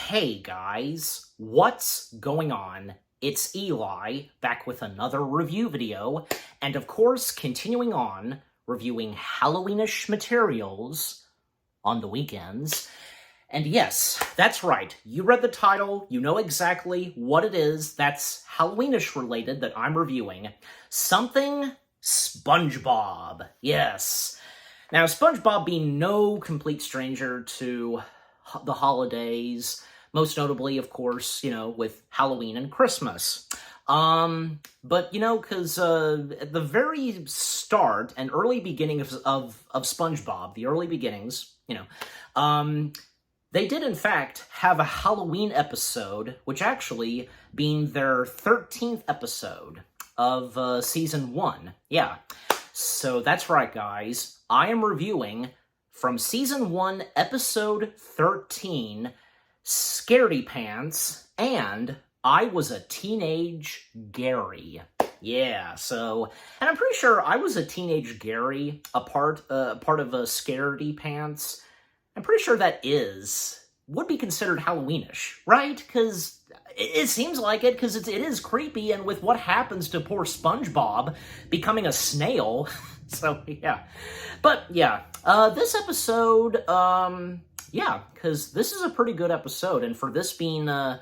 Hey guys, what's going on? It's Eli, back with another review video, and of course, continuing on, reviewing Halloweenish materials on the weekends. And yes, that's right, you read the title, you know exactly what it is that's Halloweenish related that I'm reviewing. Something SpongeBob, yes. Now, SpongeBob being no complete stranger to the holidays, most notably, of course, with Halloween and Christmas. But, because at the very start and early beginning of SpongeBob, the early beginnings, they did, in fact, have a Halloween episode, which actually being their 13th episode of Season 1. Yeah, so that's right, guys. I am reviewing from Season 1, Episode 13, Scaredy Pants, and I Was a Teenage Gary. Yeah, so, and I'm pretty sure I Was a Teenage Gary, a part of a Scaredy Pants. I'm pretty sure that would be considered Halloweenish, right? Because it seems like it, because it is creepy, and with what happens to poor SpongeBob becoming a snail. So, yeah. But, yeah, this episode, because this is a pretty good episode, and for this being, the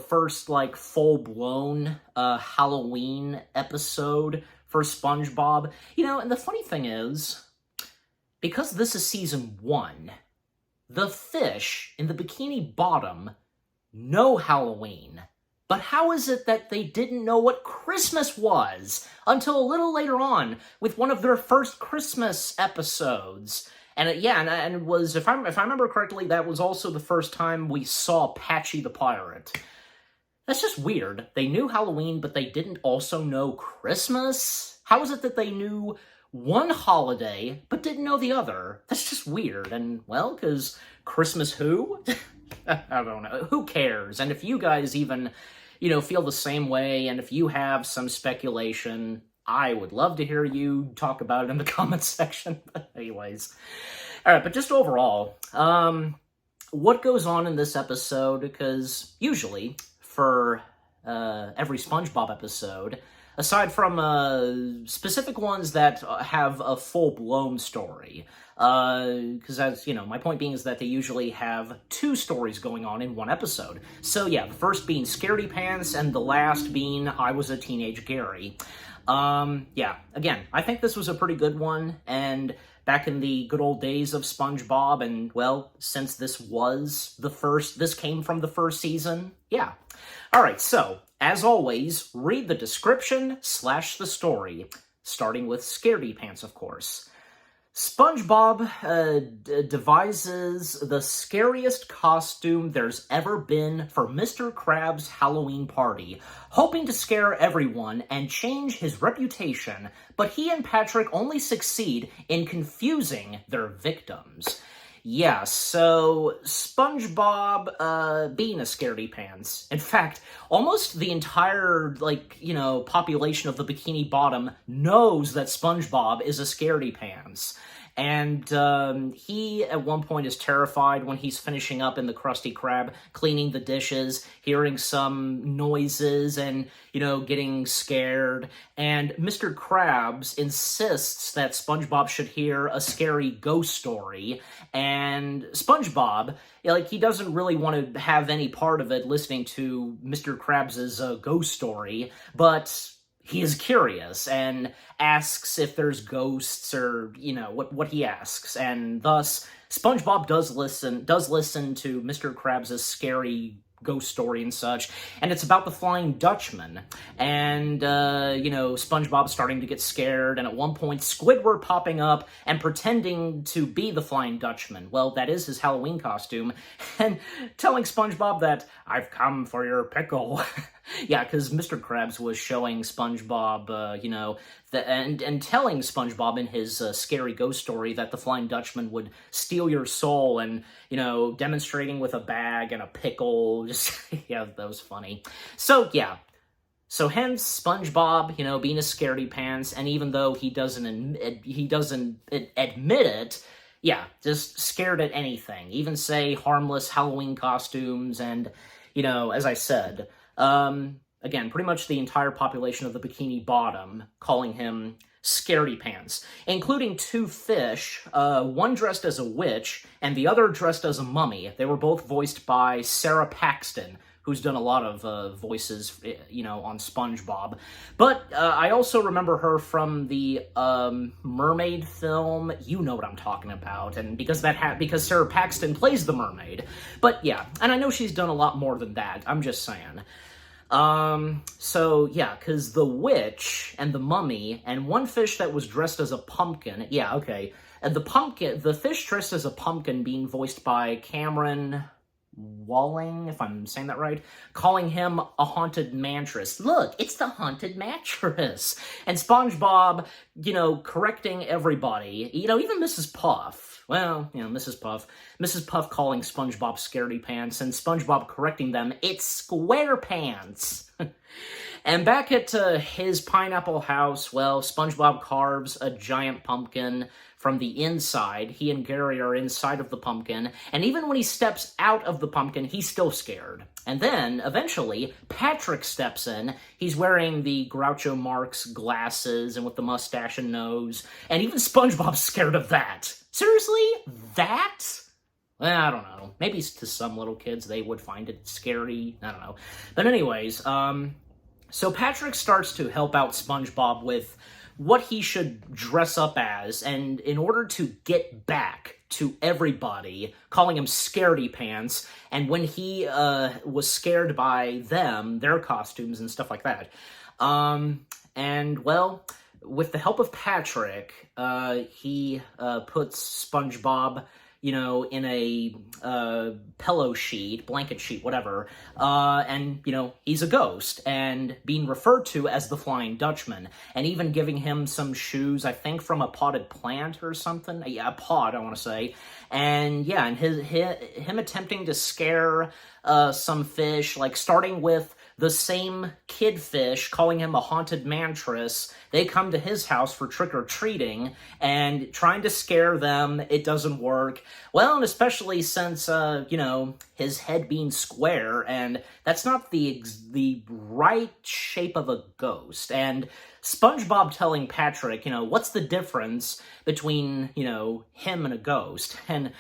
first, full-blown, Halloween episode for SpongeBob, and the funny thing is, because this is Season 1, the fish in the Bikini Bottom know Halloween. But how is it that they didn't know what Christmas was until a little later on with one of their first Christmas episodes? And and it was, if I remember correctly, that was also the first time we saw Patchy the Pirate. That's just weird. They knew Halloween, but they didn't also know Christmas? How is it that they knew one holiday, but didn't know the other? That's just weird. And, well, because Christmas who? I don't know. Who cares? And if you guys even, feel the same way, and if you have some speculation, I would love to hear you talk about it in the comments section. But anyways. Alright, but just overall, what goes on in this episode? Because usually, for every SpongeBob episode, aside from specific ones that have a full-blown story, because my point being is that they usually have two stories going on in one episode. So yeah, the first being Scaredy Pants, and the last being I Was a Teenage Gary. Again, I think this was a pretty good one, and back in the good old days of SpongeBob, and, well, since this came from the first season, yeah. Alright, so, as always, read the description / the story, starting with Scaredy Pants, of course. SpongeBob devises the scariest costume there's ever been for Mr. Krabs' Halloween party, hoping to scare everyone and change his reputation, but he and Patrick only succeed in confusing their victims. Yeah, so SpongeBob, being a Scaredy Pants. In fact, almost the entire, population of the Bikini Bottom knows that SpongeBob is a Scaredy Pants. And he, at one point, is terrified when he's finishing up in the Krusty Krab, cleaning the dishes, hearing some noises, and, getting scared. And Mr. Krabs insists that SpongeBob should hear a scary ghost story. And SpongeBob, he doesn't really want to have any part of it listening to Mr. Krabs' ghost story, but he is curious and asks if there's ghosts, or, what he asks. And thus, SpongeBob does listen to Mr. Krabs' scary ghost story and such, and it's about the Flying Dutchman. And, SpongeBob's starting to get scared, and at one point, Squidward popping up and pretending to be the Flying Dutchman. Well, that is his Halloween costume, and telling SpongeBob that, "I've come for your pickle." Yeah, because Mr. Krabs was showing SpongeBob, and telling SpongeBob in his scary ghost story that the Flying Dutchman would steal your soul, and, demonstrating with a bag and a pickle. Just, yeah, that was funny. So, yeah. So hence, SpongeBob, being a Scaredy Pants, and even though he doesn't admit it, yeah, just scared at anything. Even say harmless Halloween costumes and, as I said, again, pretty much the entire population of the Bikini Bottom calling him Scaredy Pants, including two fish, one dressed as a witch and the other dressed as a mummy. They were both voiced by Sarah Paxton, who's done a lot of voices, on SpongeBob. But I also remember her from the mermaid film. You know what I'm talking about, and because Sarah Paxton plays the mermaid. But yeah, and I know she's done a lot more than that. I'm just saying. So yeah, because the witch and the mummy and one fish that was dressed as a pumpkin. Yeah, okay. And the fish dressed as a pumpkin being voiced by Cameron Walling, if I'm saying that right, calling him a haunted mattress. Look, it's the haunted mattress. And SpongeBob, correcting everybody, even Mrs. Puff. Well, Mrs. Puff calling SpongeBob Scaredy Pants, and SpongeBob correcting them, it's SquarePants. And back at his pineapple house, well, SpongeBob carves a giant pumpkin from the inside. He and Gary are inside of the pumpkin, and even when he steps out of the pumpkin, he's still scared. And then, eventually, Patrick steps in. He's wearing the Groucho Marx glasses and with the mustache and nose, and even SpongeBob's scared of that. Seriously? That? Well, I don't know. Maybe to some little kids, they would find it scary. I don't know. But anyways, so Patrick starts to help out SpongeBob with what he should dress up as, and in order to get back to everybody, calling him Scaredy Pants, and when he was scared by them, their costumes and stuff like that. And, well, with the help of Patrick, he puts SpongeBob, in a pillow sheet, blanket sheet, whatever, and, he's a ghost, and being referred to as the Flying Dutchman, and even giving him some shoes, I think from a potted plant or something, yeah, a pod, I want to say, and, yeah, and him attempting to scare some fish, like, starting with the same kid fish, calling him a haunted mattress. They come to his house for trick-or-treating, and trying to scare them, it doesn't work. Well, and especially since, his head being square, and that's not the right shape of a ghost. And SpongeBob telling Patrick, what's the difference between, him and a ghost? And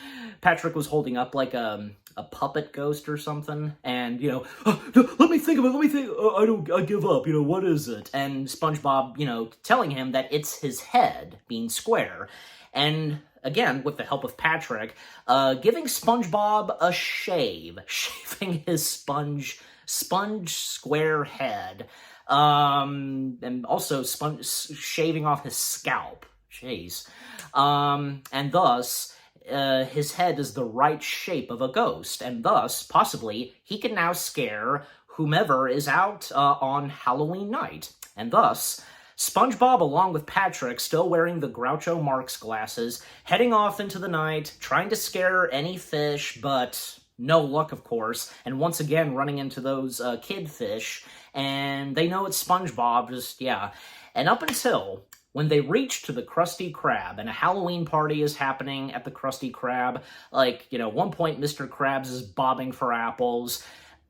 Patrick was holding up, like, a puppet ghost or something, and, let me think of it, I give up, what is it? And SpongeBob, telling him that it's his head being square, and, again, with the help of Patrick, giving SpongeBob a shaving his sponge square head, and also shaving off his scalp, jeez, and thus, his head is the right shape of a ghost, and thus, possibly, he can now scare whomever is out on Halloween night. And thus, SpongeBob, along with Patrick, still wearing the Groucho Marx glasses, heading off into the night, trying to scare any fish, but no luck, of course, and once again running into those kid fish, and they know it's SpongeBob, and up until when they reach to the Krusty Krab, and a Halloween party is happening at the Krusty Krab, like, one point Mr. Krabs is bobbing for apples,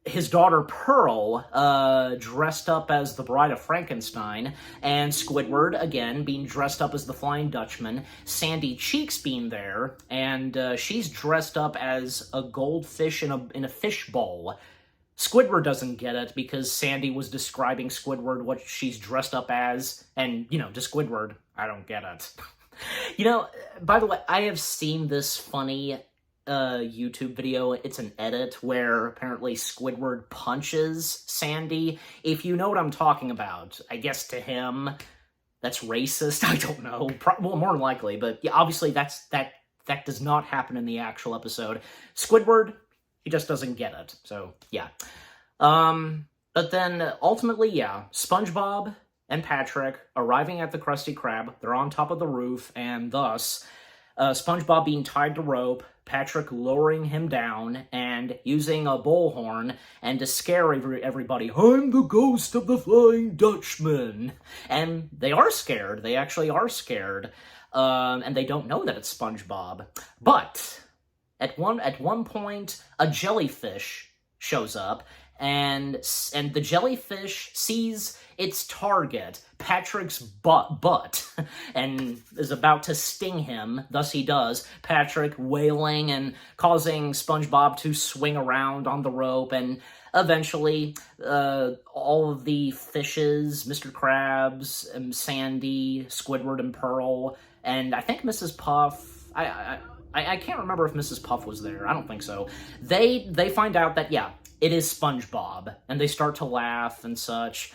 his daughter Pearl, dressed up as the Bride of Frankenstein, and Squidward, again, being dressed up as the Flying Dutchman, Sandy Cheeks being there, and she's dressed up as a goldfish in a fish bowl. Squidward doesn't get it because Sandy was describing Squidward what she's dressed up as, and, to Squidward, I don't get it. By the way, I have seen this funny YouTube video. It's an edit where apparently Squidward punches Sandy. If you know what I'm talking about, I guess to him, that's racist. I don't know. Well, more than likely, but yeah, obviously that does not happen in the actual episode. Squidward, he just doesn't get it. So, yeah. But then, ultimately, yeah, SpongeBob and Patrick arriving at the Krusty Krab. They're on top of the roof, and thus, SpongeBob being tied to rope, Patrick lowering him down, and using a bullhorn, and to scare everybody, I'm the ghost of the Flying Dutchman. And they are scared. They actually are scared. and they don't know that it's SpongeBob. But at one point, a jellyfish shows up, and the jellyfish sees its target, Patrick's butt, and is about to sting him. Thus he does, Patrick wailing and causing SpongeBob to swing around on the rope, and eventually all of the fishes, Mr. Krabs, Sandy, Squidward, and Pearl, and I think Mrs. Puff, I can't remember if Mrs. Puff was there. I don't think so. They find out that, yeah, it is SpongeBob, and they start to laugh and such,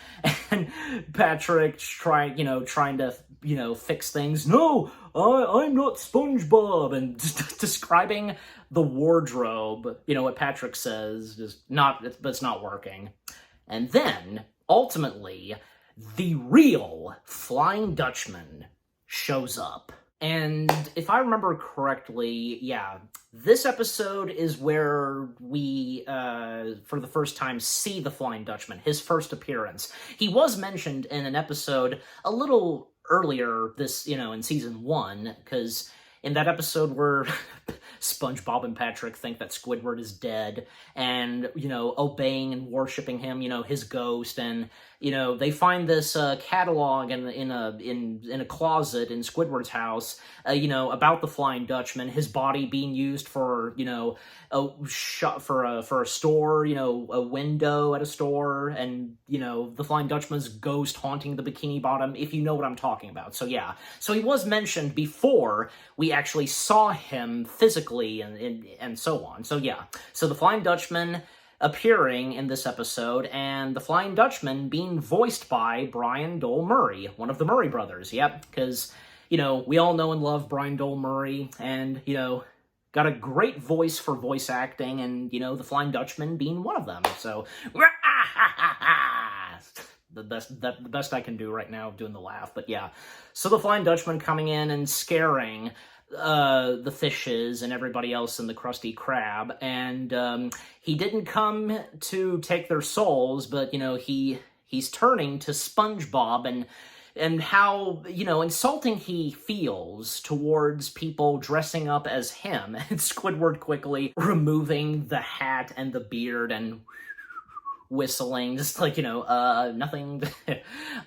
and Patrick's trying to, fix things. No, I'm not SpongeBob, and describing the wardrobe, what Patrick says, but it's not working. And then, ultimately, the real Flying Dutchman shows up. And if I remember correctly, yeah, this episode is where we, for the first time, see the Flying Dutchman, his first appearance. He was mentioned in an episode a little earlier in season 1, because in that episode where SpongeBob and Patrick think that Squidward is dead, and, obeying and worshiping him, his ghost, and, they find this catalog in a closet in Squidward's house, about the Flying Dutchman, his body being used for, for a store, a window at a store, and, the Flying Dutchman's ghost haunting the Bikini Bottom, if you know what I'm talking about. So yeah, so he was mentioned before we actually saw him physically and so on. So yeah, so the Flying Dutchman appearing in this episode, and the Flying Dutchman being voiced by Brian Dole Murray, one of the Murray brothers. Yep, because, we all know and love Brian Dole Murray, and, got a great voice for voice acting, and, the Flying Dutchman being one of them. So, the best I can do right now, doing the laugh, but yeah. So the Flying Dutchman coming in and scaring the fishes and everybody else in the Krusty Krab, and he didn't come to take their souls, but he's turning to SpongeBob and how insulting he feels towards people dressing up as him, and Squidward quickly removing the hat and the beard and whistling, just like, nothing.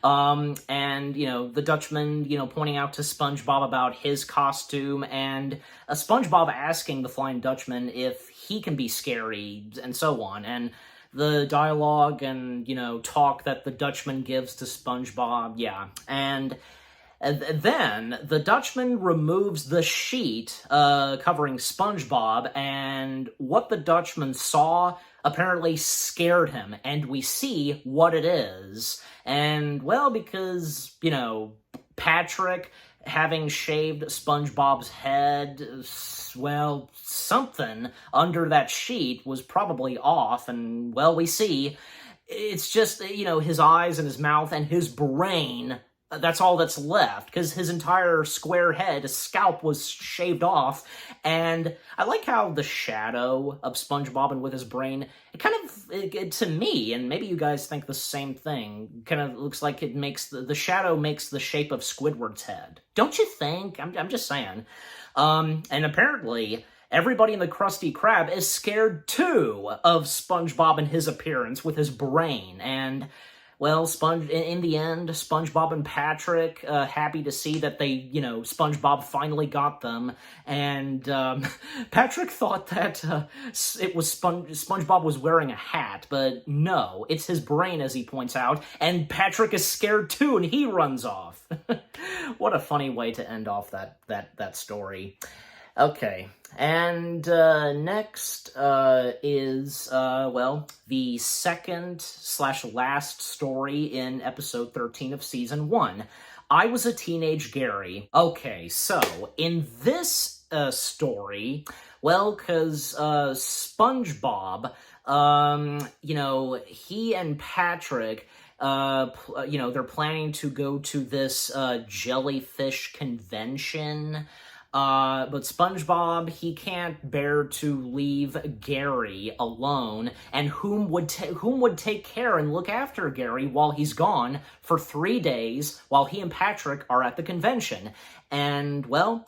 And, the Dutchman, pointing out to SpongeBob about his costume, and SpongeBob asking the Flying Dutchman if he can be scary, and so on. And the dialogue and, talk that the Dutchman gives to SpongeBob, yeah. And then the Dutchman removes the sheet covering SpongeBob, and what the Dutchman saw apparently scared him, and we see what it is. And, well, because, Patrick having shaved SpongeBob's head, well, something under that sheet was probably off, and, well, we see it's just, his eyes and his mouth and his brain. That's all that's left, because his entire square head, his scalp, was shaved off. And I like how the shadow of SpongeBob and with his brain, it kind of, to me, and maybe you guys think the same thing, kind of looks like it makes, the shadow makes the shape of Squidward's head. Don't you think? I'm just saying. And apparently everybody in the Krusty Krab is scared, too, of SpongeBob and his appearance with his brain. And, well, in the end, SpongeBob and Patrick, happy to see that they, SpongeBob finally got them, and Patrick thought that it was SpongeBob was wearing a hat, but no, it's his brain, as he points out, and Patrick is scared too, and he runs off. What a funny way to end off that story. Okay, and next is, well, the second/last story in episode 13 of season 1. I Was a Teenage Gary. Okay, so in this story, well, because SpongeBob, he and Patrick, they're planning to go to this jellyfish convention. But SpongeBob, he can't bear to leave Gary alone, and whom would take care and look after Gary while he's gone for 3 days while he and Patrick are at the convention? And, well,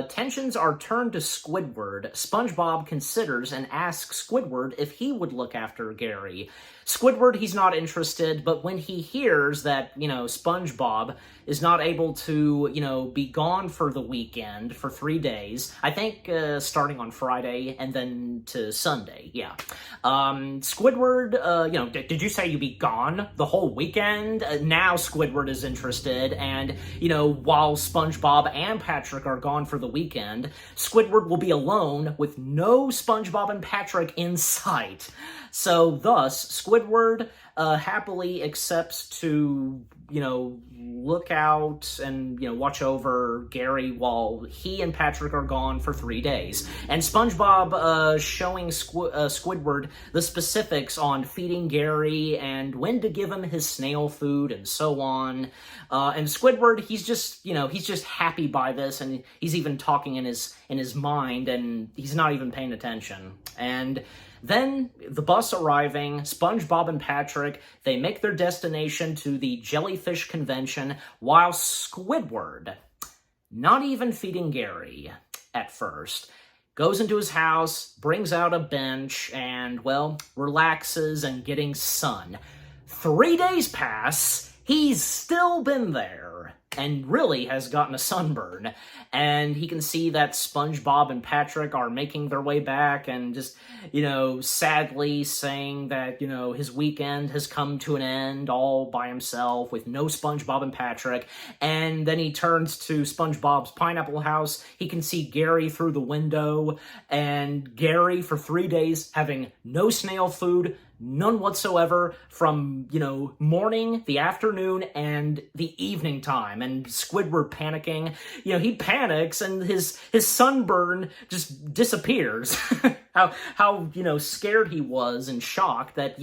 tensions are turned to Squidward. SpongeBob considers and asks Squidward if he would look after Gary. Squidward, he's not interested, but when he hears that, SpongeBob is not able to, be gone for the weekend for 3 days, I think starting on Friday and then to Sunday, yeah. Squidward, did you say you'd be gone the whole weekend? Now Squidward is interested, and, while SpongeBob and Patrick are gone for the weekend, Squidward will be alone with no SpongeBob and Patrick in sight. So thus, Squidward happily accepts to, look out and, watch over Gary while he and Patrick are gone for 3 days. And SpongeBob showing Squidward the specifics on feeding Gary and when to give him his snail food and so on. And Squidward, he's just happy by this, and he's even talking in his mind, and he's not even paying attention. And then, the bus arriving, SpongeBob and Patrick, they make their destination to the Jellyfish Convention, while Squidward, not even feeding Gary at first, goes into his house, brings out a bench, and, well, relaxes and getting sun. 3 days pass, he's still been there, and really has gotten a sunburn. And he can see that SpongeBob and Patrick are making their way back and just, sadly saying that, his weekend has come to an end all by himself with no SpongeBob and Patrick. And then he turns to SpongeBob's pineapple house. He can see Gary through the window, and Gary for 3 days having no snail food, none whatsoever, from, morning, the afternoon, and the evening time. And Squidward panicking. He panics, and his sunburn just disappears. how scared he was and shocked that,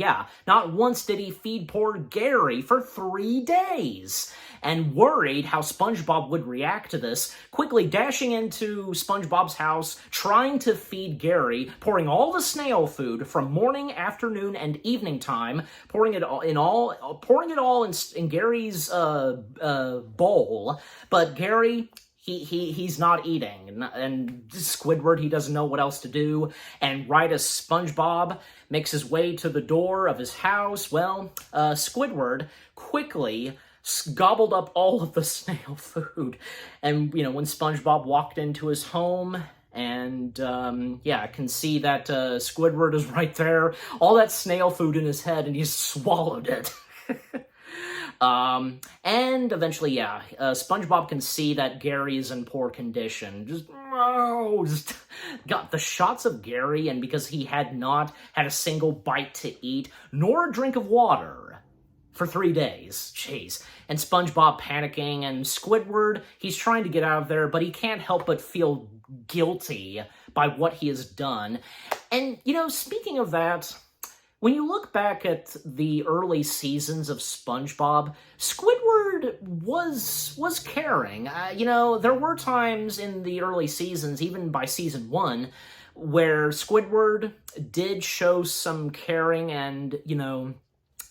not once did he feed poor Gary for 3 days. And worried how SpongeBob would react to this, quickly dashing into SpongeBob's house, trying to feed Gary, pouring all the snail food from morning, afternoon, and evening time, pouring it all in Gary's bowl. But Gary, he's not eating, and Squidward, he doesn't know what else to do. And right as SpongeBob makes his way to the door of his house, well, Squidward quickly gobbled up all of the snail food. And, when SpongeBob walked into his home, and, can see that Squidward is right there, all that snail food in his head, and he's swallowed it. And eventually, SpongeBob can see that Gary is in poor condition. Just got the shots of Gary, and because he had not had a single bite to eat, nor a drink of water for 3 days. Jeez. And SpongeBob panicking, and Squidward, he's trying to get out of there, but he can't help but feel guilty by what he has done. And, speaking of that, when you look back at the early seasons of SpongeBob, Squidward was caring. There were times in the early seasons, even by season 1, where Squidward did show some caring and,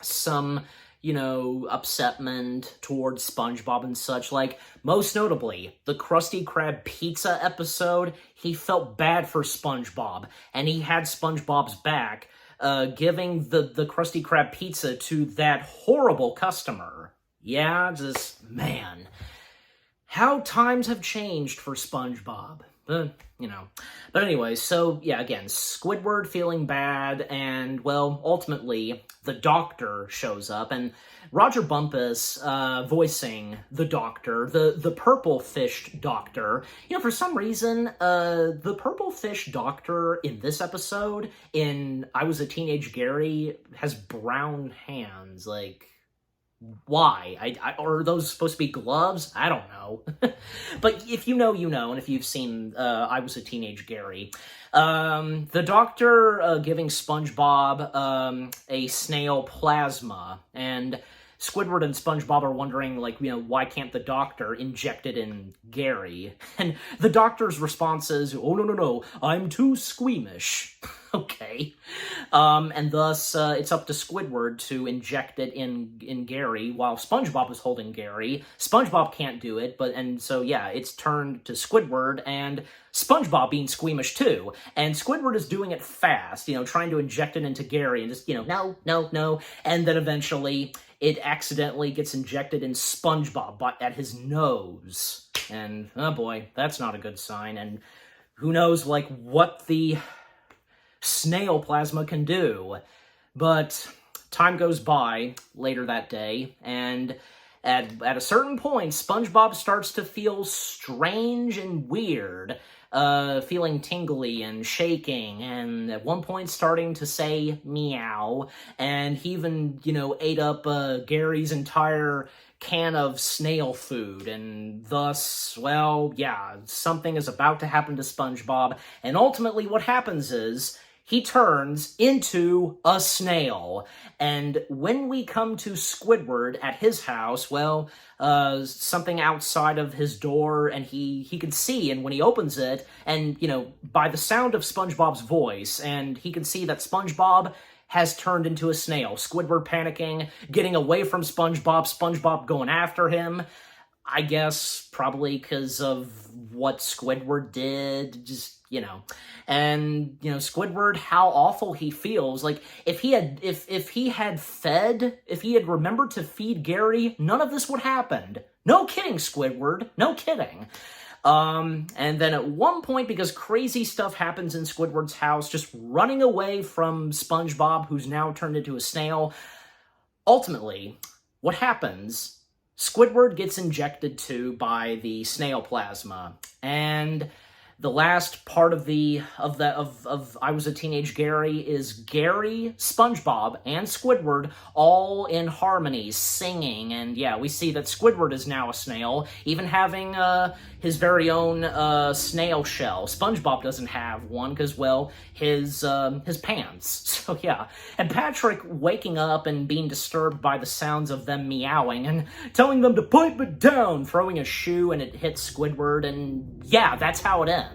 some, upsetment towards SpongeBob and such. Like, most notably, the Krusty Krab pizza episode, he felt bad for SpongeBob, and he had SpongeBob's back, giving the Krusty Krab pizza to that horrible customer. Yeah, man. How times have changed for SpongeBob. But anyway, so, again, Squidward feeling bad, and, well, ultimately, the Doctor shows up, and Roger Bumpus voicing the Doctor, the purple-fished Doctor. For some reason, the purple-fished Doctor in this episode, in I Was a Teenage Gary, has brown hands, like... Why? Are those supposed to be gloves? I don't know. But if you know, you know, and if you've seen I Was a Teenage Gary, the Doctor giving SpongeBob a snail plasma, and Squidward and SpongeBob are wondering, like, why can't the doctor inject it in Gary? And the doctor's response is, oh, no, I'm too squeamish. Okay. And thus, it's up to Squidward to inject it in Gary, while SpongeBob is holding Gary. SpongeBob can't do it, and so, yeah, it's turned to Squidward, and SpongeBob being squeamish too. And Squidward is doing it fast, trying to inject it into Gary, and just, no. And then eventually, it accidentally gets injected in SpongeBob at his nose. And, oh boy, that's not a good sign. And who knows, like, what the snail plasma can do. But time goes by later that day, and at a certain point, SpongeBob starts to feel strange and weird, feeling tingly and shaking, and at one point starting to say meow, and he even, ate up Gary's entire can of snail food, and thus, well, yeah, something is about to happen to SpongeBob, and ultimately what happens is he turns into a snail. And when we come to Squidward at his house, well, something outside of his door, and he can see, and when he opens it, and, by the sound of SpongeBob's voice, and he can see that SpongeBob has turned into a snail. Squidward panicking, getting away from SpongeBob, SpongeBob going after him. I guess probably because of what Squidward did, just, and, Squidward, how awful he feels. Like, if he had remembered to feed Gary, none of this would happen. No kidding, Squidward. No kidding. And then at one point, because crazy stuff happens in Squidward's house, just running away from SpongeBob, who's now turned into a snail, ultimately, what happens, Squidward gets injected too by the snail plasma, and the last part of I Was a Teenage Gary is Gary, SpongeBob, and Squidward all in harmony, singing, and yeah, we see that Squidward is now a snail, even having his very own snail shell. SpongeBob doesn't have one because, well, his pants. So yeah, and Patrick waking up and being disturbed by the sounds of them meowing and telling them to pipe it down, throwing a shoe, and it hits Squidward, and yeah, that's how it ends.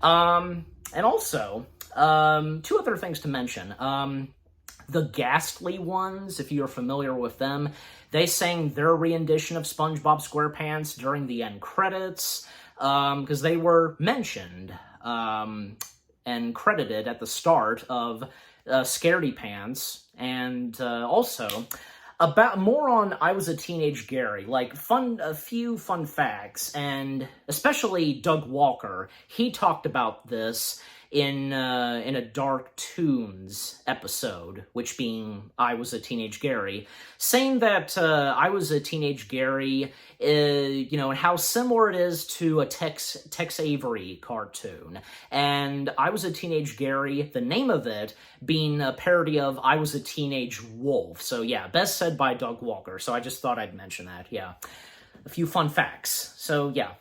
And also, two other things to mention. The Ghastly Ones, if you're familiar with them, they sang their rendition of SpongeBob SquarePants during the end credits, because they were mentioned and credited at the start of Scaredy Pants, and also about more on I Was a Teenage Gary, like a few fun facts, and especially Doug Walker. He talked about this in a Dark Toons episode, which being I Was a Teenage Gary, saying that I Was a Teenage Gary, and how similar it is to a Tex Avery cartoon. And I Was a Teenage Gary, the name of it being a parody of I Was a Teenage Wolf. So yeah, best said by Doug Walker. So I just thought I'd mention that, yeah. A few fun facts. So yeah.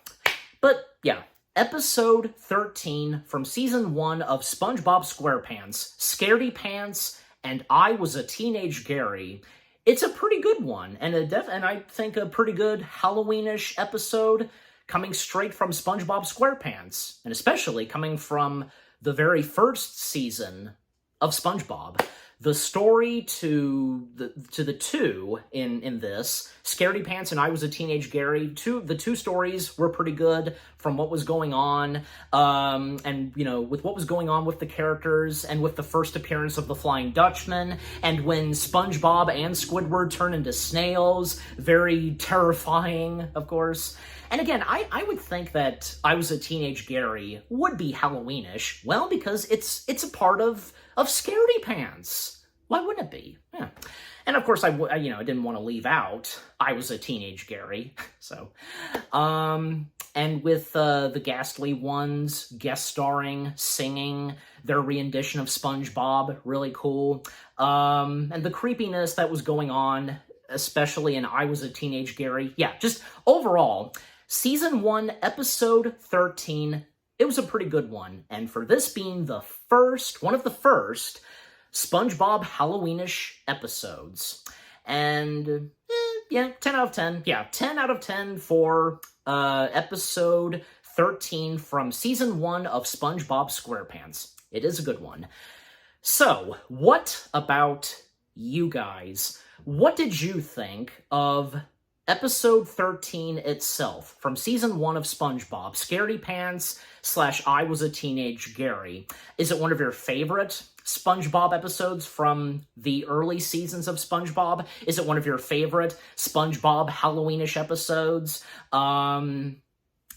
But yeah. Episode 13 from Season 1 of SpongeBob SquarePants, Scaredy Pants, and I Was a Teenage Gary. It's a pretty good one, and I think a pretty good Halloween-ish episode coming straight from SpongeBob SquarePants, and especially coming from the very first season of SpongeBob. The story to the two in this, Scaredy Pants and I Was a Teenage Gary, the two stories were pretty good from what was going on, and, with what was going on with the characters, and with the first appearance of the Flying Dutchman, and when SpongeBob and Squidward turn into snails, very terrifying, of course. And again, I would think that I Was a Teenage Gary would be Halloweenish, well, because it's a part of Scaredy Pants. Why wouldn't it be? Yeah. And of course, I didn't want to leave out I Was a Teenage Gary. So, and with the Ghastly Ones guest starring, singing their rendition of SpongeBob, really cool. And the creepiness that was going on, especially in I Was a Teenage Gary. Yeah, just overall, Season 1, Episode 13, it was a pretty good one. And for this being one of the first SpongeBob Halloweenish episodes. And, yeah, 10 out of 10. Yeah, 10 out of 10 for episode 13 from Season 1 of SpongeBob SquarePants. It is a good one. So, what about you guys? What did you think of episode 13 itself from Season 1 of SpongeBob, Scaredy Pants / I Was a Teenage Gary? Is it one of your favorite SpongeBob episodes from the early seasons of SpongeBob? Is it one of your favorite SpongeBob Halloweenish episodes?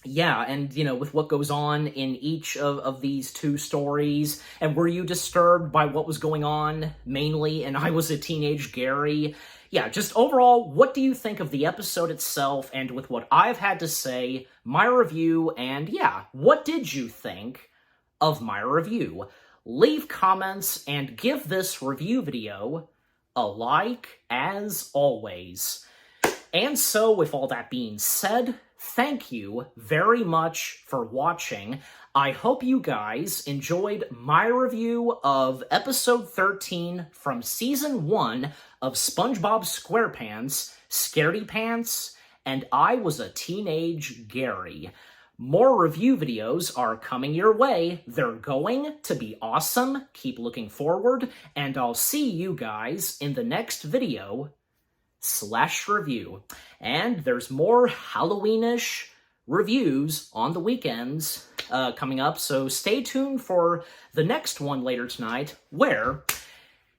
Yeah, and, you know, with what goes on in each of these two stories, and were you disturbed by what was going on, mainly in I Was a Teenage Gary? Yeah, just overall, what do you think of the episode itself, and with what I've had to say, my review, and yeah, what did you think of my review? Leave comments, and give this review video a like, as always. And so, with all that being said, thank you very much for watching. I hope you guys enjoyed my review of episode 13 from Season 1 of SpongeBob SquarePants, Scaredy Pants, and I Was a Teenage Gary. More review videos are coming your way. They're going to be awesome. Keep looking forward, and I'll see you guys in the next video / review. And there's more Halloweenish reviews on the weekends coming up, so stay tuned for the next one later tonight, where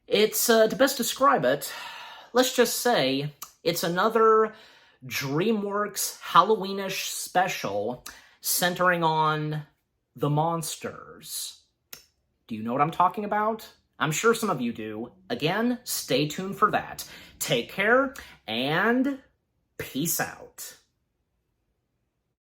it's, to best describe it, let's just say it's another DreamWorks Halloweenish special centering on the monsters. Do you know what I'm talking about? I'm sure some of you do. Again, stay tuned for that. Take care, and peace out.